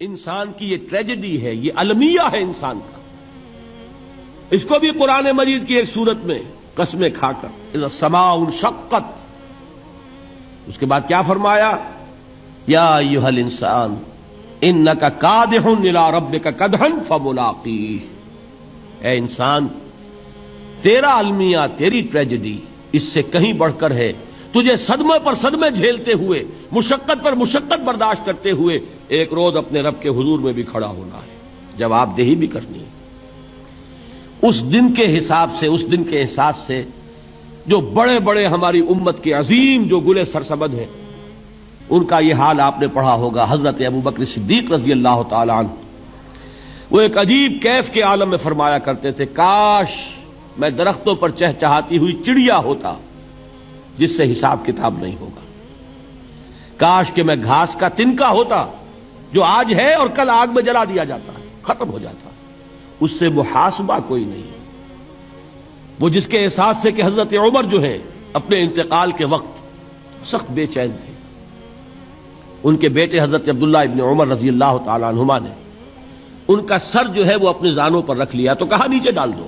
انسان کی یہ ٹریجڈی ہے، یہ المیہ ہے انسان کا. اس کو بھی قرآن مجید کی ایک سورت میں قسمیں کھا کر اذا السماء انشقت، اس کے بعد کیا فرمایا؟ یا ایھا الانسان انک کادح الی ربک کدحا فملاقیہ. اے انسان، تیرا المیہ، تیری ٹریجڈی اس سے کہیں بڑھ کر ہے. تجھے صدمے پر صدمے جھیلتے ہوئے، مشقت پر مشقت برداشت کرتے ہوئے ایک روز اپنے رب کے حضور میں بھی کھڑا ہونا ہے، جواب دہی بھی کرنی ہے. اس دن کے حساب سے، اس دن کے احساس سے جو بڑے بڑے ہماری امت کے عظیم جو گلے سرسبد ہیں، ان کا یہ حال آپ نے پڑھا ہوگا. حضرت ابوبکر صدیق رضی اللہ تعالی عنہ وہ ایک عجیب کیف کے عالم میں فرمایا کرتے تھے، کاش میں درختوں پر چہچہاتی ہوئی چڑیا ہوتا جس سے حساب کتاب نہیں ہوگا. کاش کہ میں گھاس کا تنکا ہوتا جو آج ہے اور کل آگ میں جلا دیا جاتا ہے، ختم ہو جاتا، اس سے محاسبہ کوئی نہیں. وہ جس کے احساس سے کہ حضرت عمر جو ہے اپنے انتقال کے وقت سخت بے چین تھے. ان کے بیٹے حضرت عبداللہ ابن عمر رضی اللہ تعالی عنہما نے ان کا سر جو ہے وہ اپنے زانوں پر رکھ لیا تو کہا نیچے ڈال دو.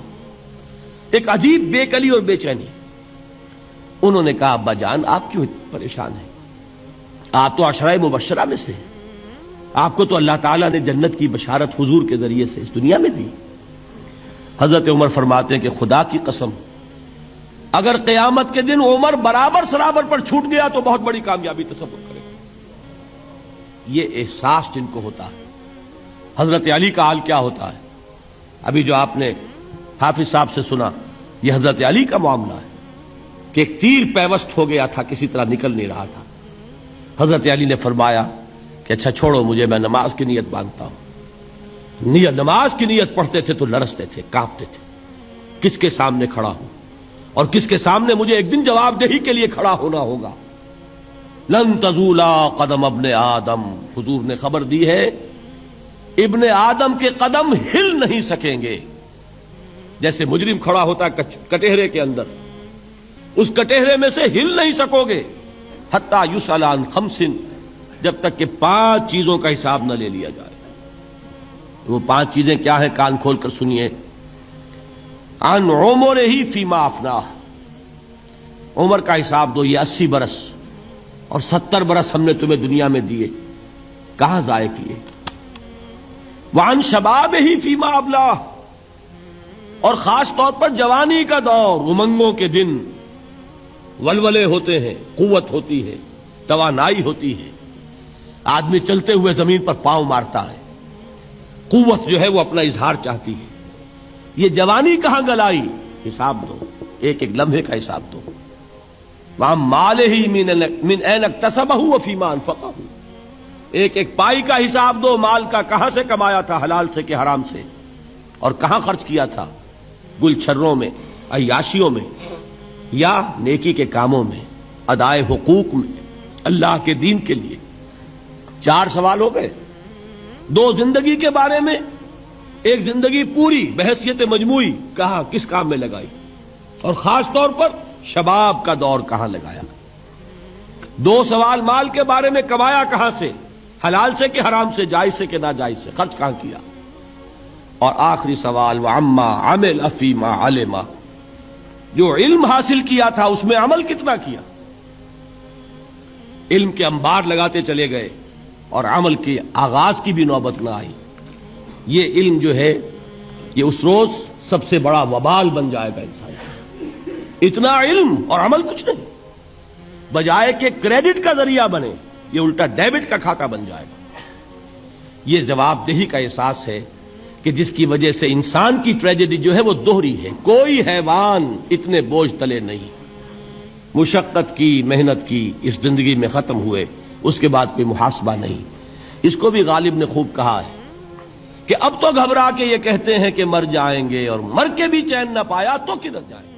ایک عجیب بے کلی اور بے چینی. انہوں نے کہا ابا جان آپ کیوں پریشان ہیں؟ آپ تو عشرہ مبشرہ میں سے ہیں، آپ کو تو اللہ تعالیٰ نے جنت کی بشارت حضور کے ذریعے سے اس دنیا میں دی. حضرت عمر فرماتے ہیں کہ خدا کی قسم اگر قیامت کے دن عمر برابر سرابر پر چھوٹ گیا تو بہت بڑی کامیابی تصور کرے. یہ احساس جن کو ہوتا ہے. حضرت علی کا حال کیا ہوتا ہے؟ ابھی جو آپ نے حافظ صاحب سے سنا، یہ حضرت علی کا معاملہ ہے کہ ایک تیر پیوست ہو گیا تھا، کسی طرح نکل نہیں رہا تھا. حضرت علی نے فرمایا کہ اچھا چھوڑو مجھے، میں نماز کی نیت باندھتا ہوں. نماز کی نیت پڑھتے تھے تو لرزتے تھے، کانپتے تھے. کس کے سامنے کھڑا ہوں اور کس کے سامنے مجھے ایک دن جواب دہی کے لیے کھڑا ہونا ہوگا. لن تزولا قدم ابن آدم، حضور نے خبر دی ہے ابن آدم کے قدم ہل نہیں سکیں گے. جیسے مجرم کھڑا ہوتا ہے کٹہرے کے اندر، اس کٹہرے میں سے ہل نہیں سکو گے حتی یسأل عن خمس، جب تک کہ 5 چیزوں کا حساب نہ لے لیا جائے. وہ 5 چیزیں کیا ہیں؟ کان کھول کر سنیے. عن عمرہ فیما افناہ، عمر کا حساب دو. یہ 80 برس اور 70 برس ہم نے تمہیں دنیا میں دیے، کہاں ضائع کیے. وعن شبابہ فیما ابلاہ، اور خاص طور پر جوانی کا دور، امنگوں کے دن، ولولے ہوتے ہیں، قوت ہوتی ہے، توانائی ہوتی ہے، آدمی چلتے ہوئے زمین پر پاؤں مارتا ہے، قوت جو ہے وہ اپنا اظہار چاہتی ہے. یہ جوانی کہاں گلائی؟ حساب دو، ایک ایک لمحے کا حساب دو. وہاں مالہ من این اکتسبہ وفیما انفقہ، ایک ایک پائی کا حساب دو. مال کا کہاں سے کمایا تھا، حلال سے کہ حرام سے، اور کہاں خرچ کیا تھا، گل چھروں میں، عیاشیوں میں، یا نیکی کے کاموں میں، ادائے حقوق میں، اللہ کے دین کے لیے. 4 سوال ہو گئے. 2 زندگی کے بارے میں، ایک زندگی پوری بحیثیت مجموعی کہاں کس کام میں لگائی، اور خاص طور پر شباب کا دور کہاں لگایا. 2 سوال مال کے بارے میں، کمایا کہاں سے، حلال سے کہ حرام سے، جائز سے کہ ناجائز سے، خرچ کہاں کیا. اور آخری سوال وعما عمل فیما علم، جو علم حاصل کیا تھا اس میں عمل کتنا کیا. علم کے انبار لگاتے چلے گئے اور عمل کے آغاز کی بھی نوبت نہ آئی. یہ علم جو ہے یہ اس روز سب سے بڑا وبال بن جائے گا انسان. اتنا علم اور عمل کچھ نہیں، بجائے کہ کریڈٹ کا ذریعہ بنے یہ الٹا ڈیبٹ کا کھاتا بن جائے گا. یہ جواب دہی کا احساس ہے کہ جس کی وجہ سے انسان کی ٹریجڈی جو ہے وہ دوہری ہے. کوئی حیوان اتنے بوجھ تلے نہیں. مشقت کی، محنت کی، اس زندگی میں ختم ہوئے، اس کے بعد کوئی محاسبہ نہیں. اس کو بھی غالب نے خوب کہا ہے کہ اب تو گھبرا کے یہ کہتے ہیں کہ مر جائیں گے، اور مر کے بھی چین نہ پایا تو کدھر جائیں گے.